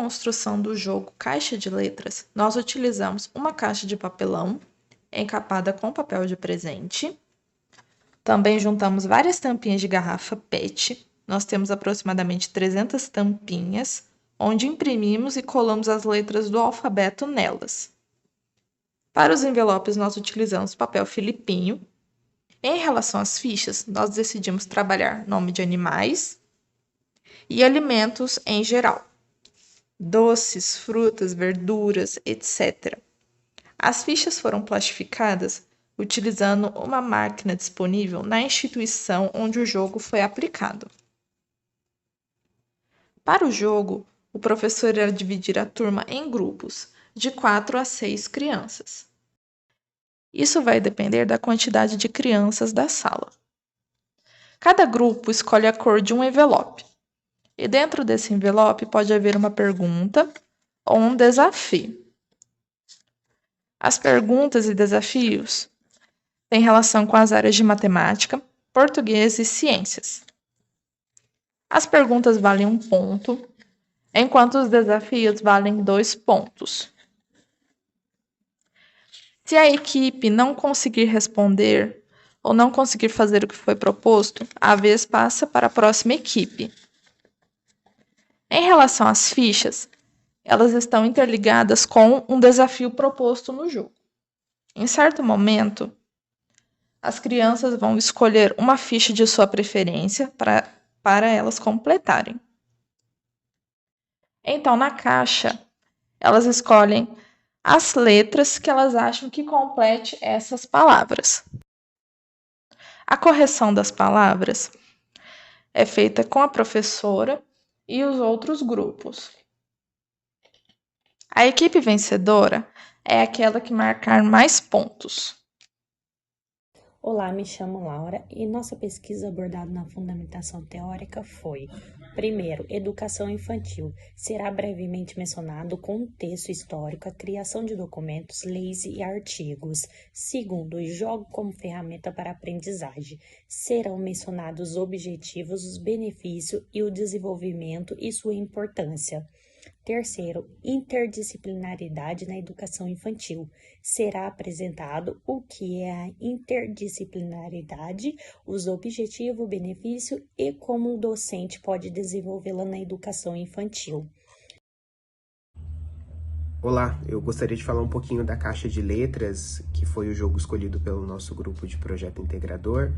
construção do jogo Caixa de Letras, nós utilizamos uma caixa de papelão encapada com papel de presente. Também juntamos várias tampinhas de garrafa PET. Nós temos aproximadamente 300 tampinhas, onde imprimimos e colamos as letras do alfabeto nelas. Para os envelopes, nós utilizamos papel filipinho. Em relação às fichas, nós decidimos trabalhar nome de animais e alimentos em geral. Doces, frutas, verduras, etc. As fichas foram plastificadas utilizando uma máquina disponível na instituição onde o jogo foi aplicado. Para o jogo, o professor irá dividir a turma em grupos, de 4 a 6 crianças. Isso vai depender da quantidade de crianças da sala. Cada grupo escolhe a cor de um envelope, e dentro desse envelope pode haver uma pergunta ou um desafio. As perguntas e desafios têm relação com as áreas de matemática, português e ciências. As perguntas valem 1 ponto, enquanto os desafios valem 2 pontos. Se a equipe não conseguir responder ou não conseguir fazer o que foi proposto, a vez passa para a próxima equipe. Em relação às fichas, elas estão interligadas com um desafio proposto no jogo. Em certo momento, as crianças vão escolher uma ficha de sua preferência para elas completarem. Então, na caixa, elas escolhem as letras que elas acham que complete essas palavras. A correção das palavras é feita com a professora e os outros grupos. A equipe vencedora é aquela que marcar mais pontos. Olá, me chamo Laura e nossa pesquisa abordada na fundamentação teórica foi: primeiro, educação infantil. Será brevemente mencionado o contexto histórico, a criação de documentos, leis e artigos. Segundo, jogo como ferramenta para aprendizagem. Serão mencionados os objetivos, os benefícios e o desenvolvimento e sua importância. Terceiro, interdisciplinaridade na educação infantil. Será apresentado o que é a interdisciplinaridade, os objetivos, o benefício e como o docente pode desenvolvê-la na educação infantil. Olá, eu gostaria de falar um pouquinho da Caixa de Letras, que foi o jogo escolhido pelo nosso grupo de projeto integrador,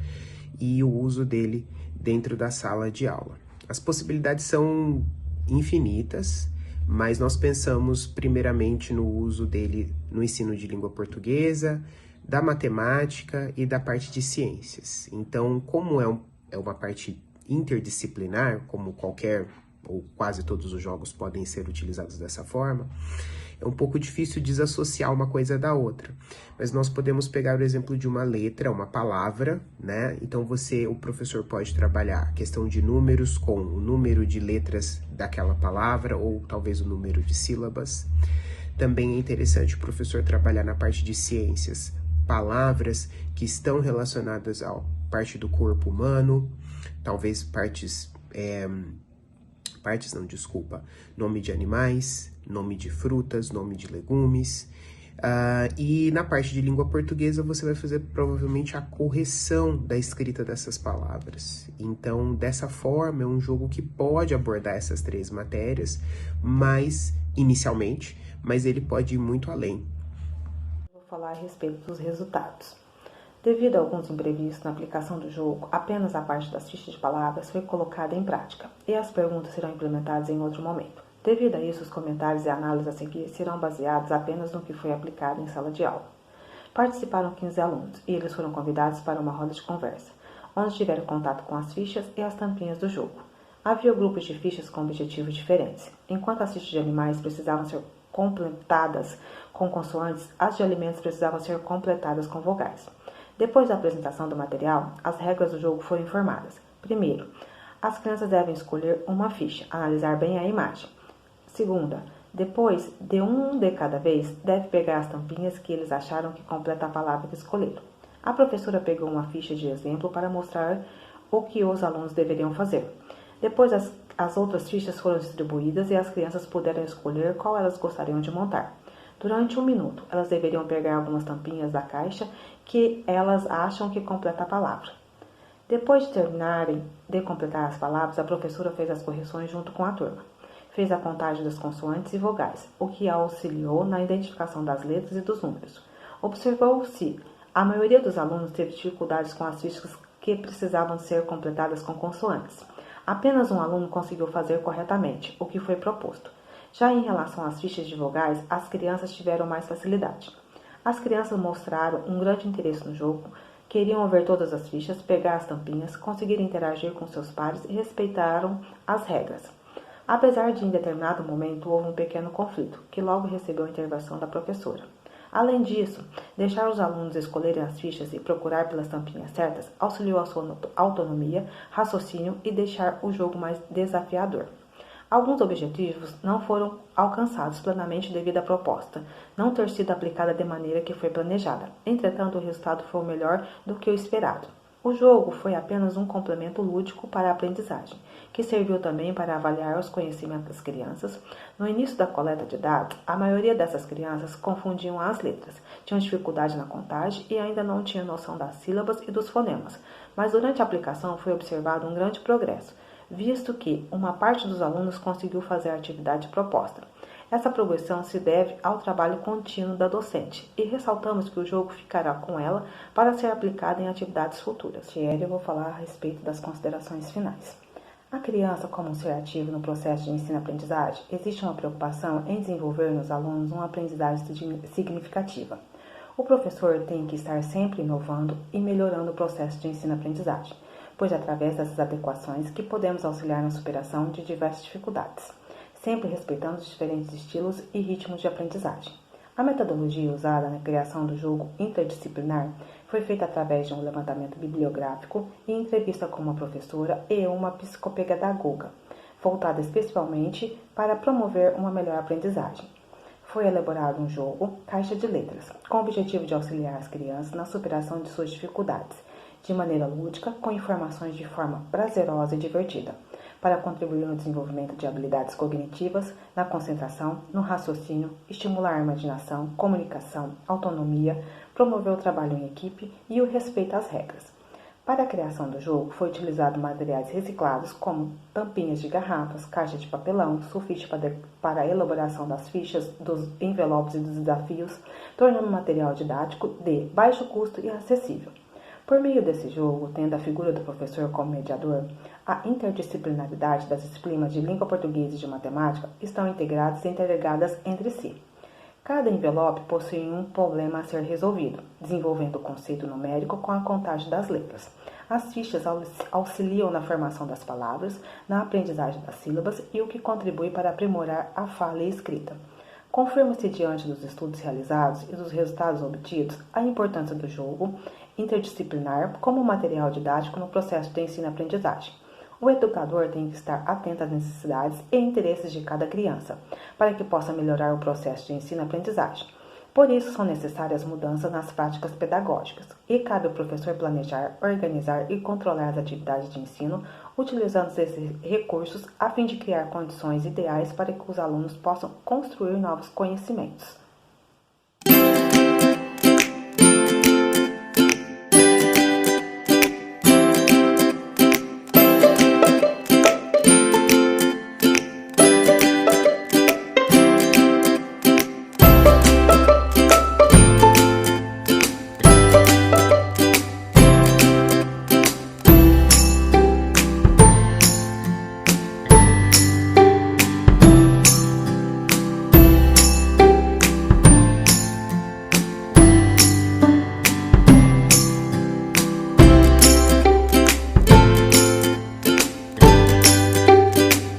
e o uso dele dentro da sala de aula. As possibilidades são infinitas, mas nós pensamos primeiramente no uso dele no ensino de língua portuguesa, da matemática e da parte de ciências. Então, como é uma parte interdisciplinar, como qualquer ou quase todos os jogos podem ser utilizados dessa forma, é um pouco difícil desassociar uma coisa da outra. Mas nós podemos pegar o exemplo de uma letra, uma palavra, né? Então o professor pode trabalhar a questão de números com o número de letras daquela palavra ou talvez o número de sílabas. Também é interessante o professor trabalhar na parte de ciências, palavras que estão relacionadas à parte do corpo humano, talvez nome de animais, nome de frutas, nome de legumes. E na parte de língua portuguesa você vai fazer provavelmente a correção da escrita dessas palavras. Então, dessa forma, é um jogo que pode abordar essas 3 matérias, inicialmente, mas ele pode ir muito além. Vou falar a respeito dos resultados. Devido a alguns imprevistos na aplicação do jogo, apenas a parte das fichas de palavras foi colocada em prática, e as perguntas serão implementadas em outro momento. Devido a isso, os comentários e análises a seguir serão baseados apenas no que foi aplicado em sala de aula. Participaram 15 alunos, e eles foram convidados para uma roda de conversa, onde tiveram contato com as fichas e as tampinhas do jogo. Havia grupos de fichas com objetivos diferentes. Enquanto as fichas de animais precisavam ser completadas com consoantes, as de alimentos precisavam ser completadas com vogais. Depois da apresentação do material, as regras do jogo foram informadas. Primeiro, as crianças devem escolher uma ficha, analisar bem a imagem. Segunda, depois de um de cada vez, deve pegar as tampinhas que eles acharam que completa a palavra que escolheram. A professora pegou uma ficha de exemplo para mostrar o que os alunos deveriam fazer. Depois, as as outras fichas foram distribuídas e as crianças puderam escolher qual elas gostariam de montar. Durante 1 minuto, elas deveriam pegar algumas tampinhas da caixa que elas acham que completa a palavra. Depois de terminarem de completar as palavras, a professora fez as correções junto com a turma. Fez a contagem das consoantes e vogais, o que auxiliou na identificação das letras e dos números. Observou se a maioria dos alunos teve dificuldades com as fichas que precisavam ser completadas com consoantes. Apenas um aluno conseguiu fazer corretamente o que foi proposto. Já em relação às fichas de vogais, as crianças tiveram mais facilidade. As crianças mostraram um grande interesse no jogo, queriam ver todas as fichas, pegar as tampinhas, conseguir interagir com seus pares e respeitaram as regras. Apesar de, em determinado momento, houve um pequeno conflito, que logo recebeu a intervenção da professora. Além disso, deixar os alunos escolherem as fichas e procurar pelas tampinhas certas auxiliou a sua autonomia, raciocínio e deixar o jogo mais desafiador. Alguns objetivos não foram alcançados plenamente devido à proposta não ter sido aplicada de maneira que foi planejada. Entretanto, o resultado foi melhor do que o esperado. O jogo foi apenas um complemento lúdico para a aprendizagem, que serviu também para avaliar os conhecimentos das crianças. No início da coleta de dados, a maioria dessas crianças confundiam as letras, tinham dificuldade na contagem e ainda não tinham noção das sílabas e dos fonemas, mas durante a aplicação foi observado um grande progresso, visto que uma parte dos alunos conseguiu fazer a atividade proposta. Essa progressão se deve ao trabalho contínuo da docente e ressaltamos que o jogo ficará com ela para ser aplicado em atividades futuras. Eu vou falar a respeito das considerações finais. A criança, como um ser ativo no processo de ensino-aprendizagem, existe uma preocupação em desenvolver nos alunos uma aprendizagem significativa. O professor tem que estar sempre inovando e melhorando o processo de ensino-aprendizagem, pois é através dessas adequações que podemos auxiliar na superação de diversas dificuldades, sempre respeitando os diferentes estilos e ritmos de aprendizagem. A metodologia usada na criação do jogo interdisciplinar foi feita através de um levantamento bibliográfico e entrevista com uma professora e uma psicopedagoga, voltada especialmente para promover uma melhor aprendizagem. Foi elaborado um jogo, Caixa de Letras, com o objetivo de auxiliar as crianças na superação de suas dificuldades, de maneira lúdica, com informações de forma prazerosa e divertida, para contribuir no desenvolvimento de habilidades cognitivas, na concentração, no raciocínio, estimular a imaginação, comunicação, autonomia, promover o trabalho em equipe e o respeito às regras. Para a criação do jogo, foi utilizado materiais reciclados como tampinhas de garrafas, caixa de papelão, sulfite para a elaboração das fichas, dos envelopes e dos desafios, tornando o material didático de baixo custo e acessível. Por meio desse jogo, tendo a figura do professor como mediador, a interdisciplinaridade das disciplinas de língua portuguesa e de matemática estão integradas e interligadas entre si. Cada envelope possui um problema a ser resolvido, desenvolvendo o conceito numérico com a contagem das letras. As fichas auxiliam na formação das palavras, na aprendizagem das sílabas e o que contribui para aprimorar a fala e escrita. Confirma-se diante dos estudos realizados e dos resultados obtidos a importância do jogo interdisciplinar como material didático no processo de ensino-aprendizagem. O educador tem que estar atento às necessidades e interesses de cada criança, para que possa melhorar o processo de ensino-aprendizagem. Por isso, são necessárias mudanças nas práticas pedagógicas, e cabe ao professor planejar, organizar e controlar as atividades de ensino, utilizando esses recursos a fim de criar condições ideais para que os alunos possam construir novos conhecimentos.